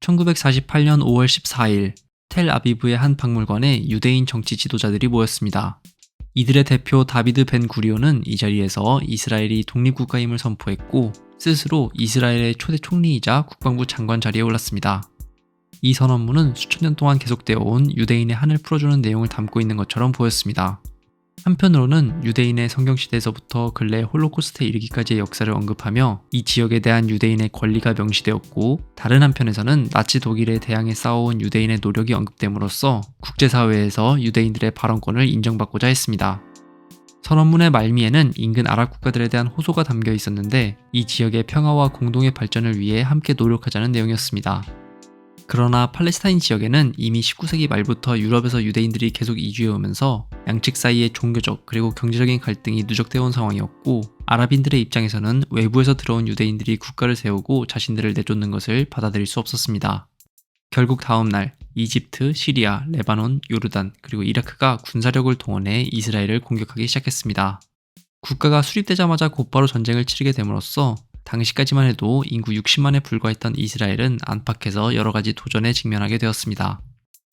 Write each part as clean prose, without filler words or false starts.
1948년 5월 14일 텔아비브의 한 박물관에 유대인 정치 지도자들이 모였습니다. 이들의 대표 다비드 벤 구리온은 이 자리에서 이스라엘이 독립국가임을 선포했고 스스로 이스라엘의 초대 총리이자 국방부 장관 자리에 올랐습니다. 이 선언문은 수천 년 동안 계속되어 온 유대인의 한을 풀어주는 내용을 담고 있는 것처럼 보였습니다. 한편으로는 유대인의 성경시대에서부터 근래 홀로코스트에 이르기까지의 역사를 언급하며 이 지역에 대한 유대인의 권리가 명시되었고, 다른 한편에서는 나치 독일에 대항해 싸워온 유대인의 노력이 언급됨으로써 국제사회에서 유대인들의 발언권을 인정받고자 했습니다. 선언문의 말미에는 인근 아랍 국가들에 대한 호소가 담겨 있었는데, 이 지역의 평화와 공동의 발전을 위해 함께 노력하자는 내용이었습니다. 그러나 팔레스타인 지역에는 이미 19세기 말부터 유럽에서 유대인들이 계속 이주해 오면서 양측 사이에 종교적 그리고 경제적인 갈등이 누적되어 온 상황이었고, 아랍인들의 입장에서는 외부에서 들어온 유대인들이 국가를 세우고 자신들을 내쫓는 것을 받아들일 수 없었습니다. 결국 다음날 이집트, 시리아, 레바논, 요르단 그리고 이라크가 군사력을 동원해 이스라엘을 공격하기 시작했습니다. 국가가 수립되자마자 곧바로 전쟁을 치르게 됨으로써 당시까지만 해도 인구 60만에 불과했던 이스라엘은 안팎에서 여러가지 도전에 직면하게 되었습니다.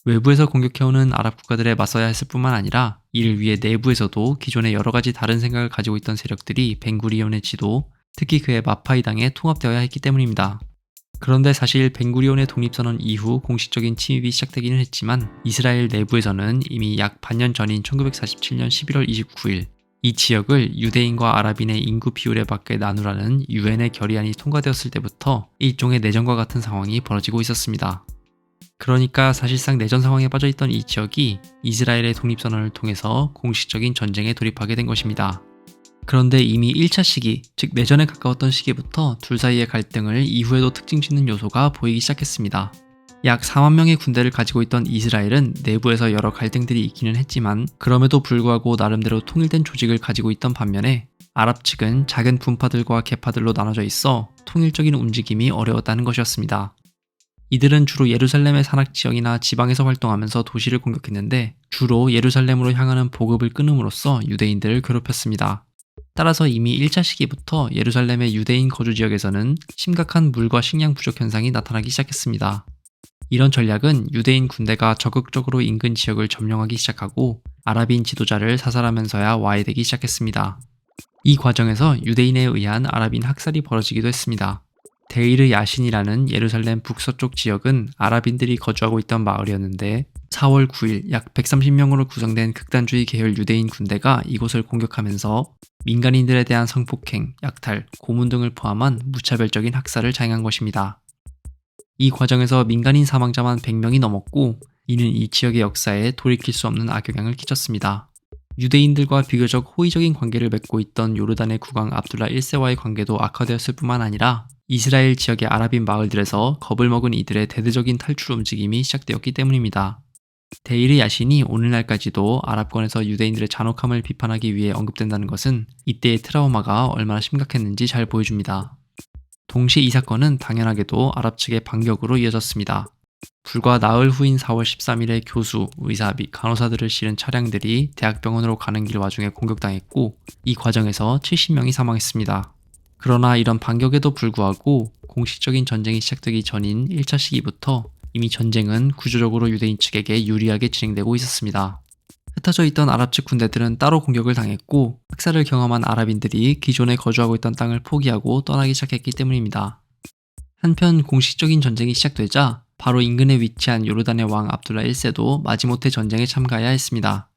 외부에서 공격해오는 아랍 국가들에 맞서야 했을 뿐만 아니라 이를 위해 내부에서도 기존에 여러가지 다른 생각을 가지고 있던 세력들이 벤구리온의 지도, 특히 그의 마파이당에 통합되어야 했기 때문입니다. 그런데 사실 벤구리온의 독립선언 이후 공식적인 침입이 시작되기는 했지만 이스라엘 내부에서는 이미 약 반년 전인 1947년 11월 29일 이 지역을 유대인과 아랍인의 인구 비율에 맞게 나누라는 유엔의 결의안이 통과되었을 때부터 일종의 내전과 같은 상황이 벌어지고 있었습니다. 그러니까 사실상 내전 상황에 빠져있던 이 지역이 이스라엘의 독립선언을 통해서 공식적인 전쟁에 돌입하게 된 것입니다. 그런데 이미 1차 시기, 즉 내전에 가까웠던 시기부터 둘 사이의 갈등을 이후에도 특징 짓는 요소가 보이기 시작했습니다. 약 4만 명의 군대를 가지고 있던 이스라엘은 내부에서 여러 갈등들이 있기는 했지만 그럼에도 불구하고 나름대로 통일된 조직을 가지고 있던 반면에 아랍 측은 작은 분파들과 계파들로 나눠져 있어 통일적인 움직임이 어려웠다는 것이었습니다. 이들은 주로 예루살렘의 산악 지역이나 지방에서 활동하면서 도시를 공격했는데 주로 예루살렘으로 향하는 보급을 끊음으로써 유대인들을 괴롭혔습니다. 따라서 이미 1차 시기부터 예루살렘의 유대인 거주 지역에서는 심각한 물과 식량 부족 현상이 나타나기 시작했습니다. 이런 전략은 유대인 군대가 적극적으로 인근 지역을 점령하기 시작하고 아랍인 지도자를 사살하면서야 와해되기 시작했습니다. 이 과정에서 유대인에 의한 아랍인 학살이 벌어지기도 했습니다. 데이르 야신이라는 예루살렘 북서쪽 지역은 아랍인들이 거주하고 있던 마을이었는데 4월 9일 약 130명으로 구성된 극단주의 계열 유대인 군대가 이곳을 공격하면서 민간인들에 대한 성폭행, 약탈, 고문 등을 포함한 무차별적인 학살을 자행한 것입니다. 이 과정에서 민간인 사망자만 100명이 넘었고 이는 이 지역의 역사에 돌이킬 수 없는 악영향을 끼쳤습니다. 유대인들과 비교적 호의적인 관계를 맺고 있던 요르단의 국왕 압둘라 1세와의 관계도 악화되었을 뿐만 아니라 이스라엘 지역의 아랍인 마을들에서 겁을 먹은 이들의 대대적인 탈출 움직임이 시작되었기 때문입니다. 데이르 야신이 오늘날까지도 아랍권에서 유대인들의 잔혹함을 비판하기 위해 언급된다는 것은 이때의 트라우마가 얼마나 심각했는지 잘 보여줍니다. 동시에 이 사건은 당연하게도 아랍 측의 반격으로 이어졌습니다. 불과 나흘 후인 4월 13일에 교수, 의사 및 간호사들을 실은 차량들이 대학병원으로 가는 길 와중에 공격당했고 이 과정에서 70명이 사망했습니다. 그러나 이런 반격에도 불구하고 공식적인 전쟁이 시작되기 전인 1차 시기부터 이미 전쟁은 구조적으로 유대인 측에게 유리하게 진행되고 있었습니다. 흩어져 있던 아랍 측 군대들은 따로 공격을 당했고 학살을 경험한 아랍인들이 기존에 거주하고 있던 땅을 포기하고 떠나기 시작했기 때문입니다. 한편 공식적인 전쟁이 시작되자 바로 인근에 위치한 요르단의 왕 압둘라 1세도 마지못해 전쟁에 참가해야 했습니다.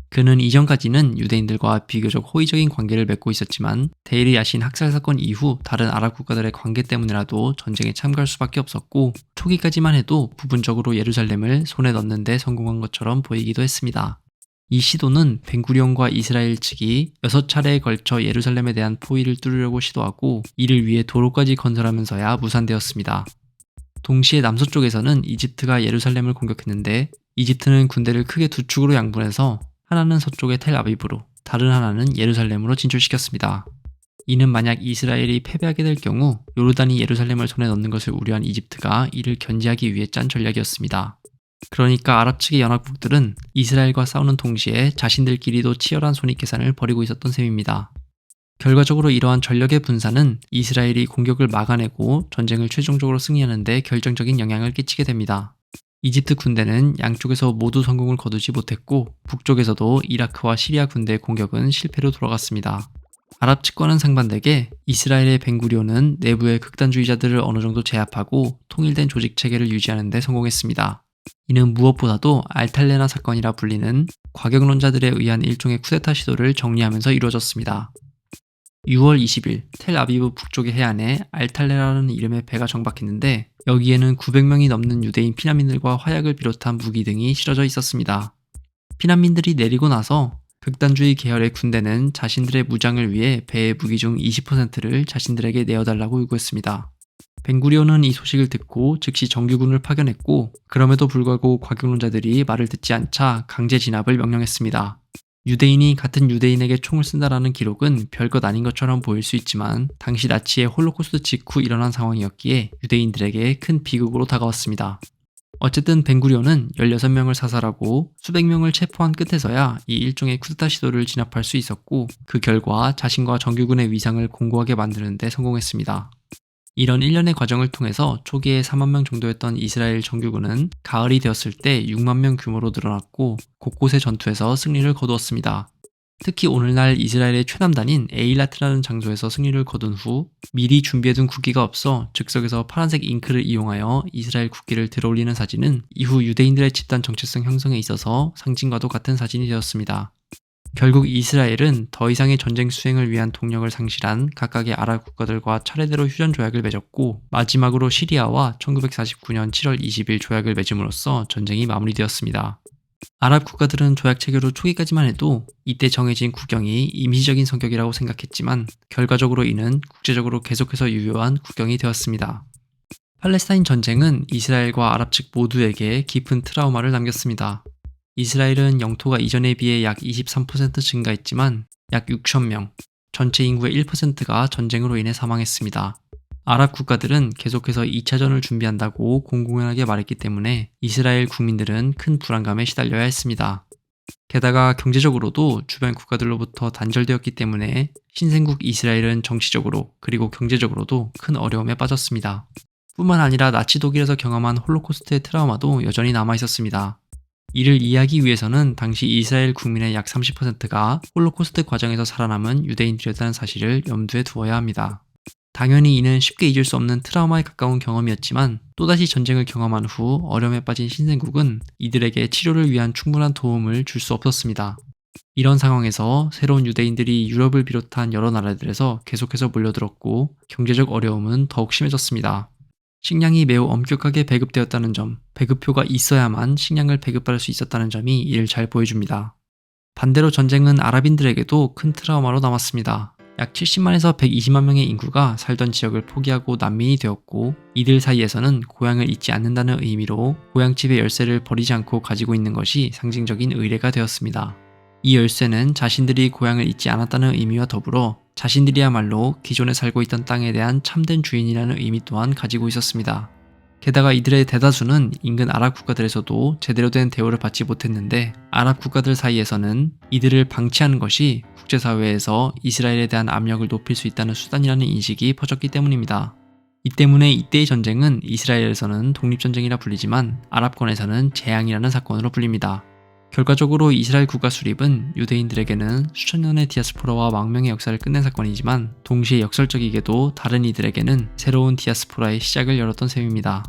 그는 이전까지는 유대인들과 비교적 호의적인 관계를 맺고 있었지만 데이르 야신 학살 사건 이후 다른 아랍 국가들의 관계 때문이라도 전쟁에 참가할 수밖에 없었고 초기까지만 해도 부분적으로 예루살렘을 손에 넣는 데 성공한 것처럼 보이기도 했습니다. 이 시도는 벤구리온과 이스라엘 측이 6차례에 걸쳐 예루살렘에 대한 포위를 뚫으려고 시도하고 이를 위해 도로까지 건설하면서야 무산되었습니다. 동시에 남서쪽에서는 이집트가 예루살렘을 공격했는데 이집트는 군대를 크게 두 축으로 양분해서 하나는 서쪽의 텔아비브로 다른 하나는 예루살렘으로 진출시켰습니다. 이는 만약 이스라엘이 패배하게 될 경우 요르단이 예루살렘을 손에 넣는 것을 우려한 이집트가 이를 견제하기 위해 짠 전략이었습니다. 그러니까 아랍 측의 연합국들은 이스라엘과 싸우는 동시에 자신들끼리도 치열한 손익계산을 벌이고 있었던 셈입니다. 결과적으로 이러한 전력의 분산은 이스라엘이 공격을 막아내고 전쟁을 최종적으로 승리하는 데 결정적인 영향을 끼치게 됩니다. 이집트 군대는 양쪽에서 모두 성공을 거두지 못했고 북쪽에서도 이라크와 시리아 군대의 공격은 실패로 돌아갔습니다. 아랍 측과는 상반되게 이스라엘의 벤구리온은 내부의 극단주의자들을 어느 정도 제압하고 통일된 조직 체계를 유지하는 데 성공했습니다. 이는 무엇보다도 알탈레나 사건이라 불리는 과격론자들에 의한 일종의 쿠데타 시도를 정리하면서 이루어졌습니다. 6월 20일 텔아비브 북쪽의 해안에 알탈레라는 이름의 배가 정박했는데 여기에는 900명이 넘는 유대인 피난민들과 화약을 비롯한 무기 등이 실어져 있었습니다. 피난민들이 내리고 나서 극단주의 계열의 군대는 자신들의 무장을 위해 배의 무기 중 20%를 자신들에게 내어달라고 요구했습니다. 벤구리온은 이 소식을 듣고 즉시 정규군을 파견했고 그럼에도 불구하고 과격론자들이 말을 듣지 않자 강제 진압을 명령했습니다. 유대인이 같은 유대인에게 총을 쓴다라는 기록은 별것 아닌 것처럼 보일 수 있지만 당시 나치의 홀로코스트 직후 일어난 상황이었기에 유대인들에게 큰 비극으로 다가왔습니다. 어쨌든 벤구리온은 16명을 사살하고 수백 명을 체포한 끝에서야 이 일종의 쿠데타 시도를 진압할 수 있었고 그 결과 자신과 정규군의 위상을 공고하게 만드는 데 성공했습니다. 이런 일련의 과정을 통해서 초기에 4만 명 정도였던 이스라엘 정규군은 가을이 되었을 때 6만 명 규모로 늘어났고 곳곳의 전투에서 승리를 거두었습니다. 특히 오늘날 이스라엘의 최남단인 에일라트라는 장소에서 승리를 거둔 후 미리 준비해둔 국기가 없어 즉석에서 파란색 잉크를 이용하여 이스라엘 국기를 들어올리는 사진은 이후 유대인들의 집단 정체성 형성에 있어서 상징과도 같은 사진이 되었습니다. 결국 이스라엘은 더 이상의 전쟁 수행을 위한 동력을 상실한 각각의 아랍 국가들과 차례대로 휴전 조약을 맺었고 마지막으로 시리아와 1949년 7월 20일 조약을 맺음으로써 전쟁이 마무리되었습니다. 아랍 국가들은 조약 체결 초기까지만 해도 이때 정해진 국경이 임시적인 성격이라고 생각했지만 결과적으로 이는 국제적으로 계속해서 유효한 국경이 되었습니다. 팔레스타인 전쟁은 이스라엘과 아랍 측 모두에게 깊은 트라우마를 남겼습니다. 이스라엘은 영토가 이전에 비해 약 23% 증가했지만 약 6,000명, 전체 인구의 1%가 전쟁으로 인해 사망했습니다. 아랍 국가들은 계속해서 2차전을 준비한다고 공공연하게 말했기 때문에 이스라엘 국민들은 큰 불안감에 시달려야 했습니다. 게다가 경제적으로도 주변 국가들로부터 단절되었기 때문에 신생국 이스라엘은 정치적으로 그리고 경제적으로도 큰 어려움에 빠졌습니다. 뿐만 아니라 나치 독일에서 경험한 홀로코스트의 트라우마도 여전히 남아있었습니다. 이를 이해하기 위해서는 당시 이스라엘 국민의 약 30%가 홀로코스트 과정에서 살아남은 유대인들이었다는 사실을 염두에 두어야 합니다. 당연히 이는 쉽게 잊을 수 없는 트라우마에 가까운 경험이었지만 또다시 전쟁을 경험한 후 어려움에 빠진 신생국은 이들에게 치료를 위한 충분한 도움을 줄 수 없었습니다. 이런 상황에서 새로운 유대인들이 유럽을 비롯한 여러 나라들에서 계속해서 몰려들었고 경제적 어려움은 더욱 심해졌습니다. 식량이 매우 엄격하게 배급되었다는 점, 배급표가 있어야만 식량을 배급받을 수 있었다는 점이 이를 잘 보여줍니다. 반대로 전쟁은 아랍인들에게도 큰 트라우마로 남았습니다. 약 70만에서 120만 명의 인구가 살던 지역을 포기하고 난민이 되었고 이들 사이에서는 고향을 잊지 않는다는 의미로 고향집의 열쇠를 버리지 않고 가지고 있는 것이 상징적인 의례가 되었습니다. 이 열쇠는 자신들이 고향을 잊지 않았다는 의미와 더불어 자신들이야말로 기존에 살고 있던 땅에 대한 참된 주인이라는 의미 또한 가지고 있었습니다. 게다가 이들의 대다수는 인근 아랍 국가들에서도 제대로 된 대우를 받지 못했는데 아랍 국가들 사이에서는 이들을 방치하는 것이 국제사회에서 이스라엘에 대한 압력을 높일 수 있다는 수단이라는 인식이 퍼졌기 때문입니다. 이 때문에 이때의 전쟁은 이스라엘에서는 독립전쟁이라 불리지만 아랍권에서는 재앙이라는 사건으로 불립니다. 결과적으로 이스라엘 국가 수립은 유대인들에게는 수천 년의 디아스포라와 망명의 역사를 끝낸 사건이지만 동시에 역설적이게도 다른 이들에게는 새로운 디아스포라의 시작을 열었던 셈입니다.